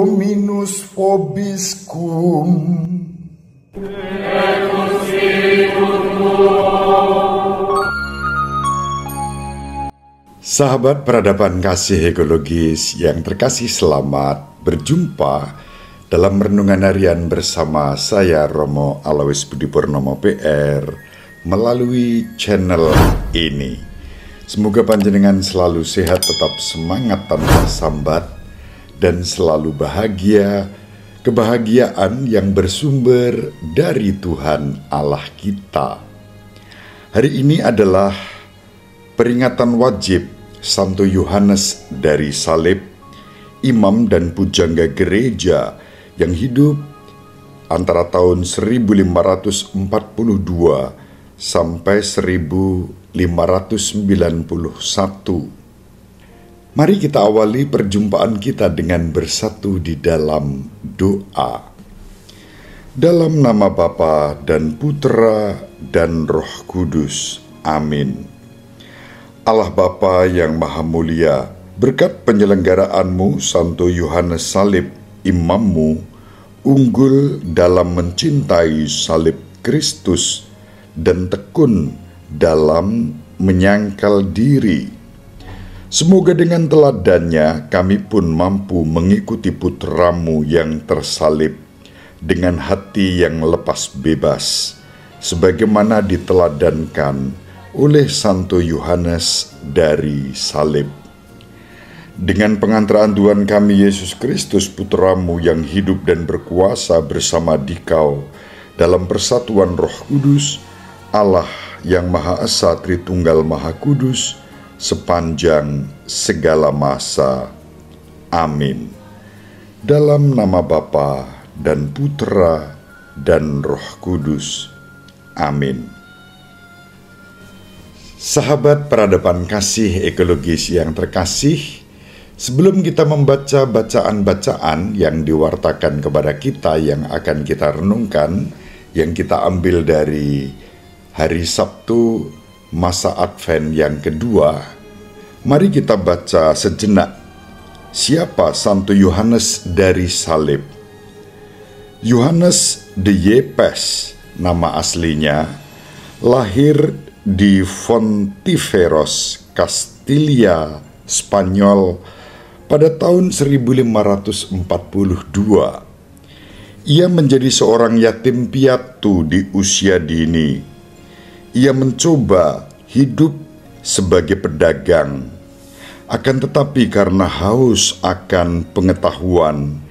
Dominus vobiscum. Sahabat peradaban kasih ekologis yang terkasih, selamat berjumpa dalam renungan harian bersama saya Romo Alois Budi Purnomo PR melalui channel ini. Semoga panjenengan selalu sehat, tetap semangat tanpa sambat, dan selalu bahagia, kebahagiaan yang bersumber dari Tuhan Allah kita. Hari ini adalah peringatan wajib Santo Yohanes dari Salib, imam dan pujangga gereja yang hidup antara tahun 1542 sampai 1591. Mari kita awali perjumpaan kita dengan bersatu di dalam doa. Dalam nama Bapa dan Putra dan Roh Kudus. Amin. Allah Bapa yang Maha Mulia, berkat penyelenggaraanmu Santo Yohanes Salib, imammu, unggul dalam mencintai salib Kristus dan tekun dalam menyangkal diri. Semoga dengan teladannya kami pun mampu mengikuti putramu yang tersalib dengan hati yang lepas bebas, sebagaimana diteladankan oleh Santo Yohanes dari Salib. Dengan pengantaraan Tuhan kami Yesus Kristus, putramu yang hidup dan berkuasa bersama Dikau dalam persatuan Roh Kudus, Allah yang Maha Esa Tritunggal Maha Kudus, sepanjang segala masa. Amin. Dalam nama Bapa dan Putra dan Roh Kudus. Amin. Sahabat peradaban kasih ekologis yang terkasih, sebelum kita membaca bacaan-bacaan yang diwartakan kepada kita yang akan kita renungkan, yang kita ambil dari hari Sabtu masa Advent yang kedua, mari kita baca sejenak siapa Santo Yohanes dari Salib. Yohanes de Yepes, nama aslinya, lahir di Fontiveros, Castilla, Spanyol pada tahun 1542. Ia menjadi seorang yatim piatu di usia dini. Ia mencoba hidup sebagai pedagang. Akan tetapi karena haus akan pengetahuan,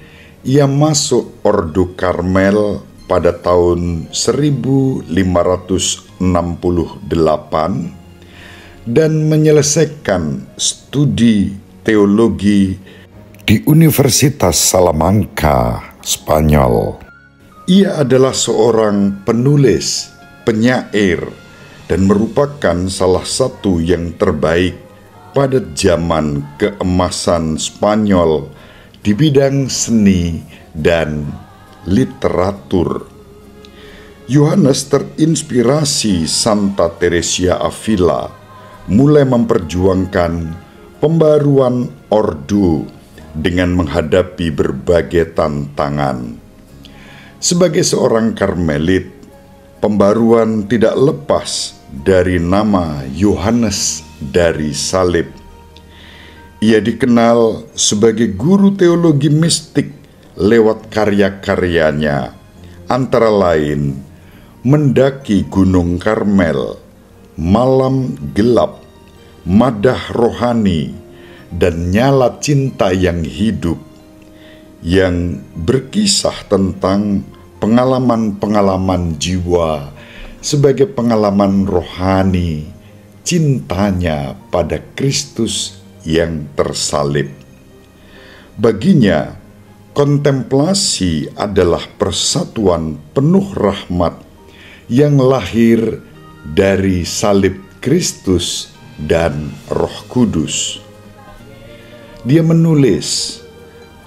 ia masuk Ordo Karmel pada tahun 1568 dan menyelesaikan studi teologi di Universitas Salamanca, Spanyol. Ia adalah seorang penulis, penyair, dan merupakan salah satu yang terbaik pada zaman keemasan Spanyol di bidang seni dan literatur. Yohanes terinspirasi Santa Teresia Avila, mulai memperjuangkan pembaruan ordo dengan menghadapi berbagai tantangan. Sebagai seorang Karmelit, pembaruan tidak lepas dari nama Yohanes dari Salib. Ia dikenal sebagai guru teologi mistik lewat karya-karyanya, antara lain Mendaki Gunung Karmel, Malam Gelap, Madah Rohani, dan Nyala Cinta yang Hidup, yang berkisah tentang pengalaman-pengalaman jiwa sebagai pengalaman rohani cintanya pada Kristus yang tersalib. Baginya, kontemplasi adalah persatuan penuh rahmat yang lahir dari salib Kristus dan Roh Kudus. Dia menulis,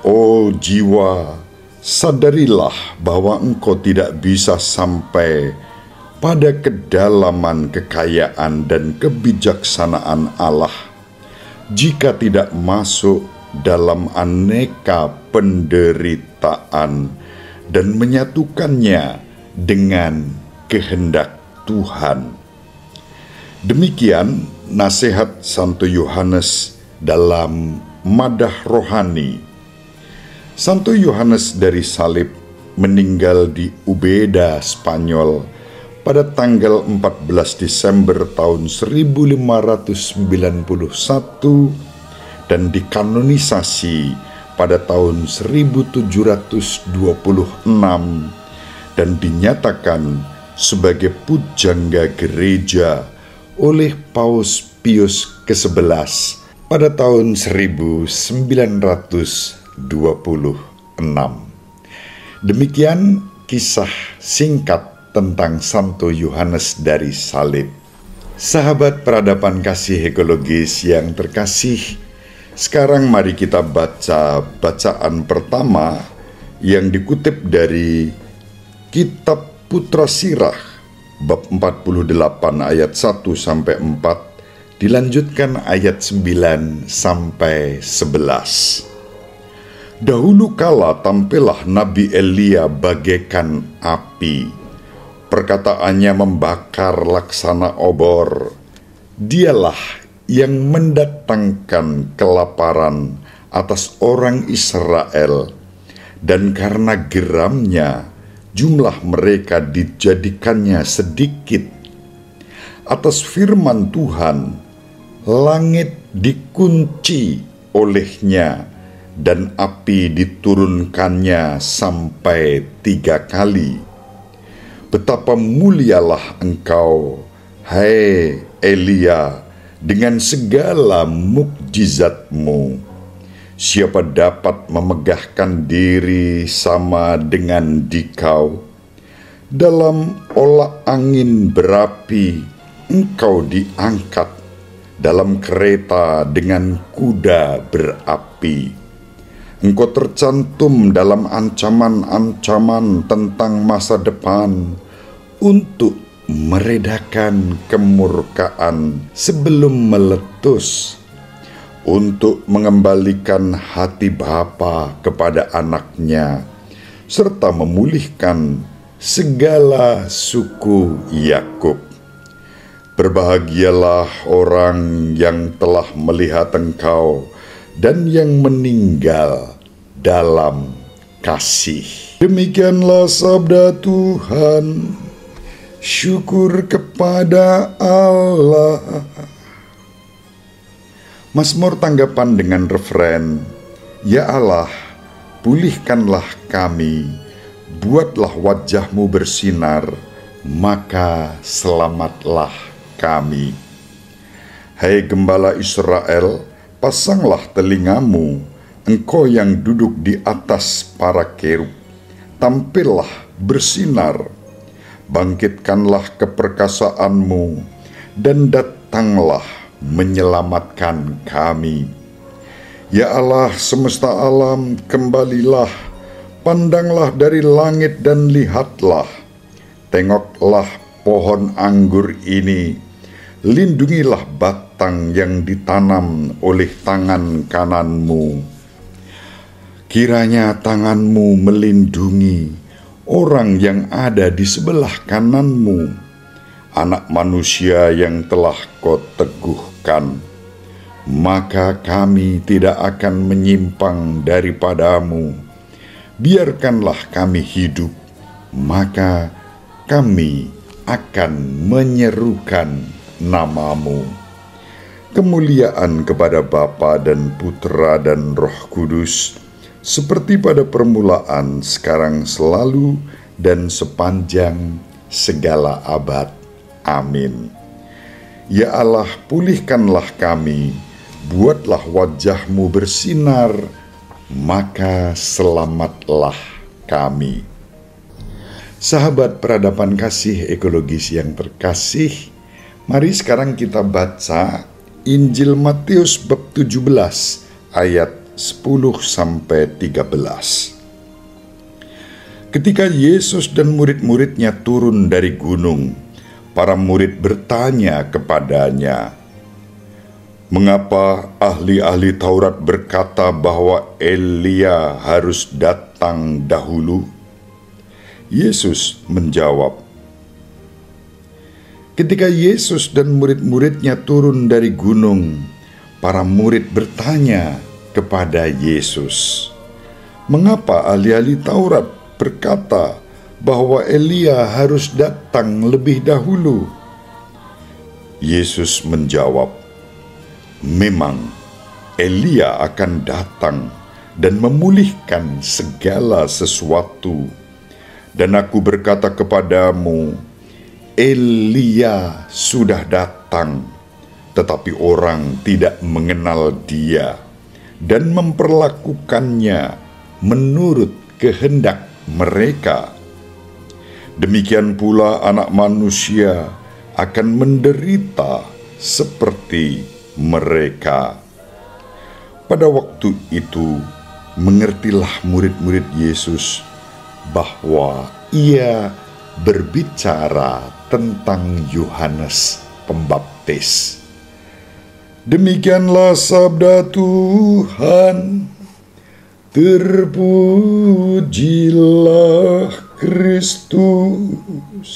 "Oh jiwa, sadarilah bahwa engkau tidak bisa sampai pada kedalaman kekayaan dan kebijaksanaan Allah jika tidak masuk dalam aneka penderitaan dan menyatukannya dengan kehendak Tuhan. Demikian nasihat Santo Yohanes dalam Madah Rohani. Santo Yohanes dari Salib meninggal di Ubeda, Spanyol pada tanggal 14 Desember tahun 1591 dan dikanonisasi pada tahun 1726 dan dinyatakan sebagai pujangga gereja oleh Paus Pius ke-11 pada tahun 1926. Demikian kisah singkat tentang Santo Yohanes dari Salib. Sahabat peradaban kasih ekologis yang terkasih, sekarang mari kita baca bacaan pertama yang dikutip dari Kitab Putra Sirah, bab 48 ayat 1-4, dilanjutkan ayat 9-11. Dahulu kala tampillah Nabi Elia bagaikan api. Perkataannya membakar laksana obor. Dialah yang mendatangkan kelaparan atas orang Israel, dan karena geramnya jumlah mereka dijadikannya sedikit. Atas firman Tuhan, langit dikunci olehnya, dan api diturunkannya sampai 3 kali. Betapa mulialah engkau, hai Elia, dengan segala mukjizatmu. Siapa dapat memegahkan diri sama dengan dikau? Dalam olah angin berapi engkau diangkat, dalam kereta dengan kuda berapi. Engkau tercantum dalam ancaman-ancaman tentang masa depan untuk meredakan kemurkaan sebelum meletus, untuk mengembalikan hati bapa kepada anaknya, serta memulihkan segala suku Yakub. Berbahagialah orang yang telah melihat engkau dan yang meninggal dalam kasih. Demikianlah sabda Tuhan. Syukur kepada Allah. Mazmur tanggapan dengan referen, Ya Allah, pulihkanlah kami, buatlah wajahmu bersinar, maka selamatlah kami. Hai Gembala Israel, pasanglah telingamu, engkau yang duduk di atas para kerub, tampillah bersinar, bangkitkanlah keperkasaanmu, dan datanglah menyelamatkan kami. Ya Allah semesta alam, kembalilah, pandanglah dari langit dan lihatlah, tengoklah pohon anggur ini, lindungilah batang yang ditanam oleh tangan kananmu. Kiranya tanganmu melindungi orang yang ada di sebelah kananmu, anak manusia yang telah kau teguhkan. Maka kami tidak akan menyimpang daripadamu. Biarkanlah kami hidup, maka kami akan menyerukan namamu. Kemuliaan kepada Bapa dan Putra dan Roh Kudus, seperti pada permulaan, sekarang, selalu, dan sepanjang segala abad. Amin. Ya Allah, pulihkanlah kami, buatlah wajahmu bersinar, maka selamatlah kami. Sahabat peradaban kasih ekologis yang terkasih, mari sekarang kita baca Injil Matius bab 17 ayat 10-13. Ketika Yesus dan murid-muridnya turun dari gunung, para murid bertanya kepadanya, Mengapa ahli-ahli Taurat berkata bahwa Elia harus datang dahulu? Yesus menjawab, ketika Yesus dan murid-muridnya turun dari gunung, para murid bertanya kepada Yesus, mengapa ahli-ahli Taurat berkata bahwa Elia harus datang lebih dahulu? Yesus menjawab, memang Elia akan datang dan memulihkan segala sesuatu. Dan aku berkata kepadamu, Elia sudah datang, tetapi orang tidak mengenal dia dan memperlakukannya menurut kehendak mereka. Demikian pula Anak Manusia akan menderita seperti mereka. Pada waktu itu, mengertilah murid-murid Yesus bahwa ia berbicara tentang Yohanes Pembaptis. Demikianlah sabda Tuhan. Terpujilah Kristus.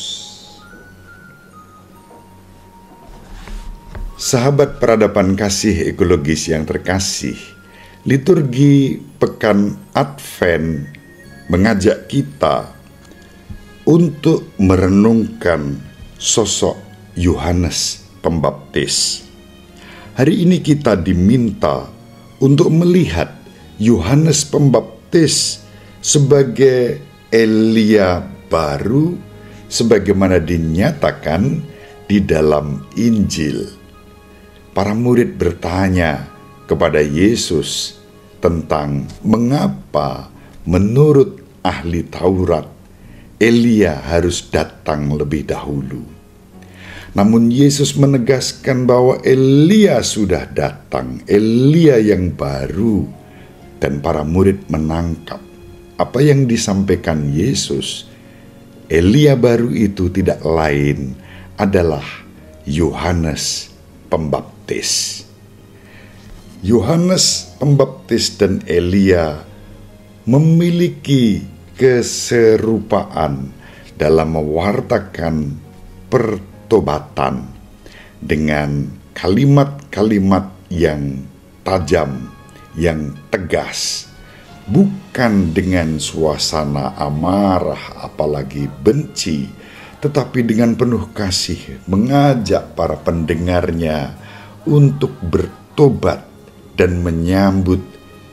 Sahabat peradaban kasih ekologis yang terkasih, liturgi Pekan Advent mengajak kita untuk merenungkan sosok Yohanes Pembaptis. Hari ini kita diminta untuk melihat Yohanes Pembaptis sebagai Elia baru, sebagaimana dinyatakan di dalam Injil. Para murid bertanya kepada Yesus tentang mengapa menurut ahli Taurat Elia harus datang lebih dahulu. Namun Yesus menegaskan bahwa Elia sudah datang, Elia yang baru, dan para murid menangkap apa yang disampaikan Yesus. Elia baru itu tidak lain adalah Yohanes Pembaptis. Yohanes Pembaptis dan Elia memiliki keserupaan dalam mewartakan pertobatan dengan kalimat-kalimat yang tajam, yang tegas, bukan dengan suasana amarah apalagi benci, tetapi dengan penuh kasih mengajak para pendengarnya untuk bertobat dan menyambut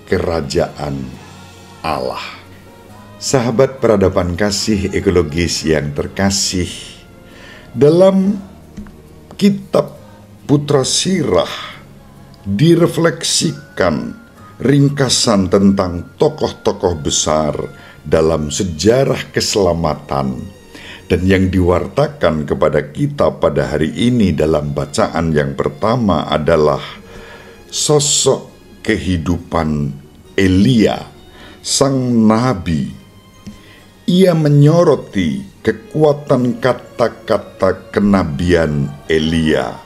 kerajaan Allah. Sahabat peradaban kasih ekologis yang terkasih, dalam kitab Putra Sirah direfleksikan ringkasan tentang tokoh-tokoh besar dalam sejarah keselamatan, dan yang diwartakan kepada kita pada hari ini dalam bacaan yang pertama adalah sosok kehidupan Elia, sang nabi. Ia menyoroti kekuatan kata-kata kenabian Elia,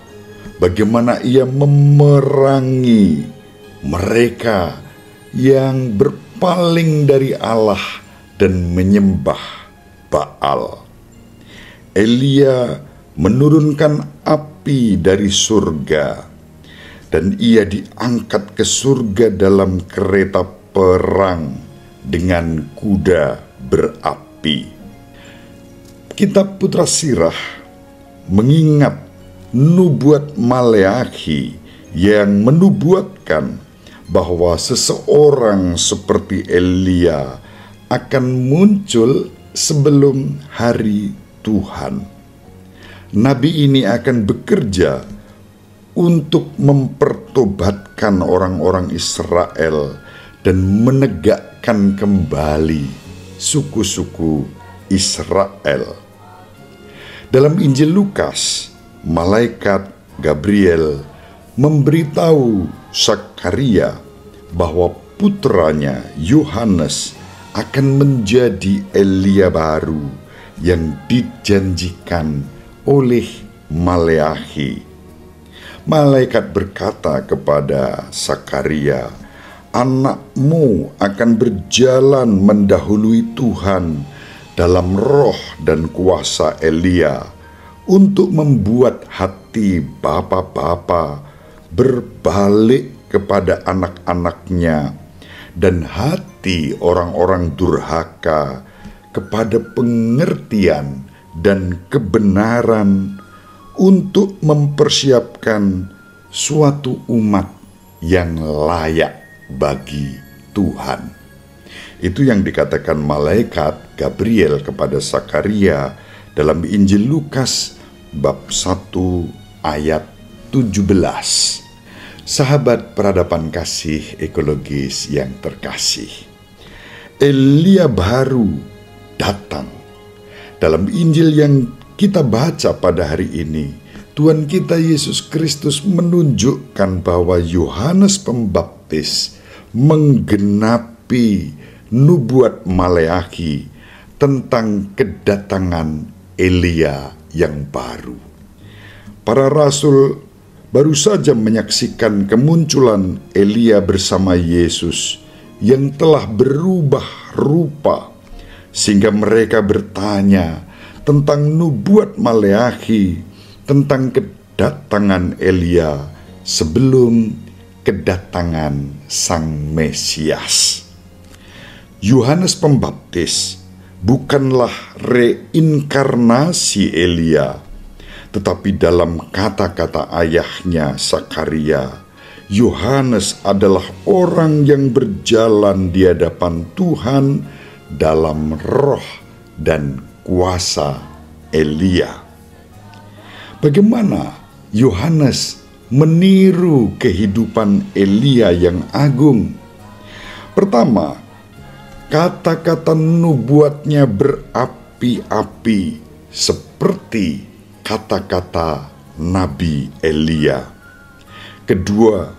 bagaimana ia memerangi mereka yang berpaling dari Allah dan menyembah Baal. Elia menurunkan api dari surga, dan ia diangkat ke surga dalam kereta perang dengan kuda berapi. Kitab Putra Sirah mengingat nubuat Maleakhi yang menubuatkan bahwa seseorang seperti Elia akan muncul sebelum hari Tuhan. Nabi ini akan bekerja untuk mempertobatkan orang-orang Israel dan menegakkan kembali suku-suku Israel. Dalam Injil Lukas, malaikat Gabriel memberitahu Zakaria bahwa putranya Yohanes akan menjadi Elia baru yang dijanjikan oleh Maleakhi. Malaikat berkata kepada Sakaria, "Anakmu akan berjalan mendahului Tuhan dalam roh dan kuasa Elia untuk membuat hati bapa-bapa berbalik kepada anak-anaknya dan hati orang-orang durhaka kepada pengertian dan kebenaran, untuk mempersiapkan suatu umat yang layak bagi Tuhan." Itu yang dikatakan malaikat Gabriel kepada Sakaria dalam Injil Lukas bab 1 ayat 17. Sahabat peradaban kasih ekologis yang terkasih, Elia baru datang. Dalam Injil yang kita baca pada hari ini, Tuhan kita Yesus Kristus menunjukkan bahwa Yohanes Pembaptis menggenapi nubuat Maleakhi tentang kedatangan Elia yang baru. Para rasul baru saja menyaksikan kemunculan Elia bersama Yesus yang telah berubah rupa, sehingga mereka bertanya tentang nubuat Maleakhi tentang kedatangan Elia sebelum kedatangan Sang Mesias. Yohanes Pembaptis bukanlah reinkarnasi Elia, tetapi dalam kata-kata ayahnya Sakaria, Yohanes adalah orang yang berjalan di hadapan Tuhan dalam roh dan kuasa Elia. Bagaimana Yohanes meniru kehidupan Elia yang agung? Pertama, kata-kata nubuatnya berapi-api seperti kata-kata Nabi Elia. Kedua,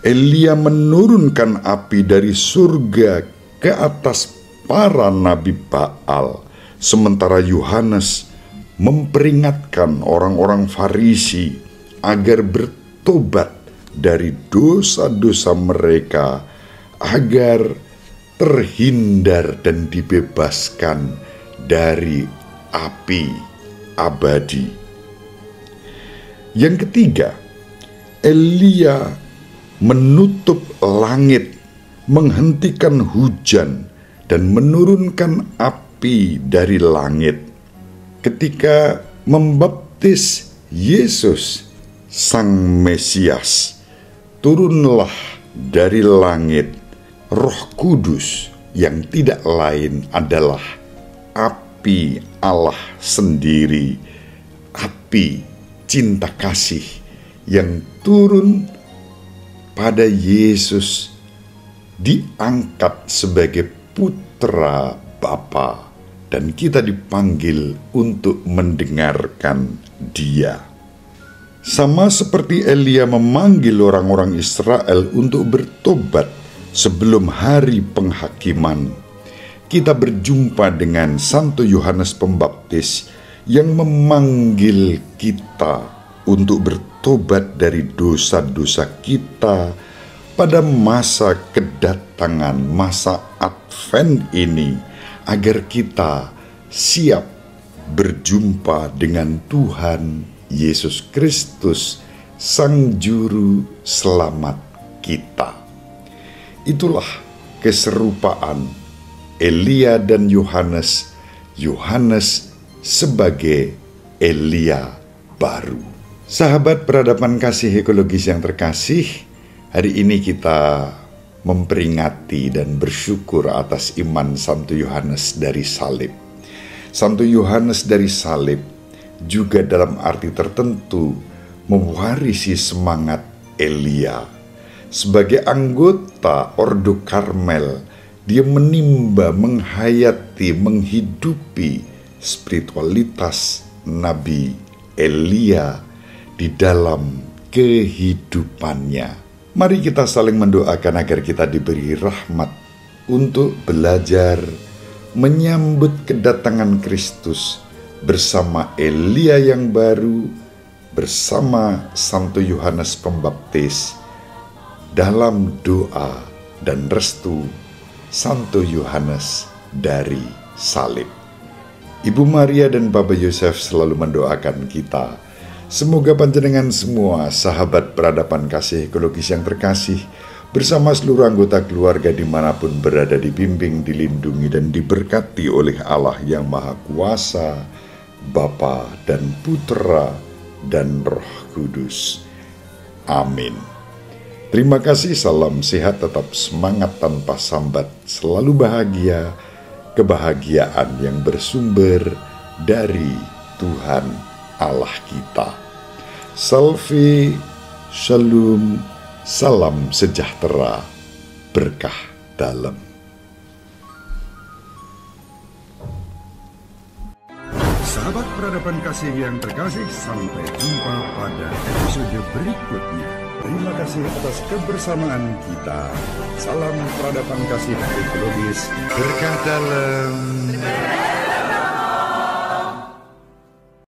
Elia menurunkan api dari surga ke atas para nabi Baal, sementara Yohanes memperingatkan orang-orang Farisi agar bertobat dari dosa-dosa mereka agar terhindar dan dibebaskan dari api abadi. Yang ketiga, Elia menutup langit, menghentikan hujan, dan menurunkan api dari langit. Ketika membaptis Yesus, Sang Mesias, turunlah dari langit Roh Kudus yang tidak lain adalah api Allah sendiri, api cinta kasih yang turun pada Yesus, diangkat sebagai putra Bapa, dan kita dipanggil untuk mendengarkan Dia. Sama seperti Elia memanggil orang-orang Israel untuk bertobat sebelum hari penghakiman, kita berjumpa dengan Santo Yohanes Pembaptis yang memanggil kita untuk bertobat dari dosa-dosa kita pada masa kedatangan, masa Advent ini, agar kita siap berjumpa dengan Tuhan Yesus Kristus, Sang Juru Selamat kita. Itulah keserupaan Elia dan Yohanes, Yohanes sebagai Elia baru. Sahabat peradaban kasih ekologis yang terkasih, hari ini kita memperingati dan bersyukur atas iman Santo Yohanes dari salib. Santo Yohanes dari salib juga dalam arti tertentu mewarisi semangat Elia. Sebagai anggota Ordo Karmel, dia menimba, menghayati, menghidupi spiritualitas Nabi Elia di dalam kehidupannya. Mari kita saling mendoakan agar kita diberi rahmat untuk belajar menyambut kedatangan Kristus bersama Elia yang baru bersama Santo Yohanes Pembaptis dalam doa dan restu Santo Yohanes dari salib. Ibu Maria dan Bapak Yosef selalu mendoakan kita. Semoga panjenengan semua, sahabat peradaban kasih ekologis yang terkasih, bersama seluruh anggota keluarga dimanapun berada, dibimbing, dilindungi, dan diberkati oleh Allah yang Maha Kuasa, Bapa dan Putra dan Roh Kudus. Amin. Terima kasih, salam sehat, tetap semangat tanpa sambat, selalu bahagia, kebahagiaan yang bersumber dari Tuhan Allah kita. Salve, Shalom, salam sejahtera, berkah dalam. Sahabat peradaban kasih yang terkasih, sampai jumpa pada episode berikutnya. Terima kasih atas kebersamaan kita. Salam peradaban kasih ekologis, berkah dalam.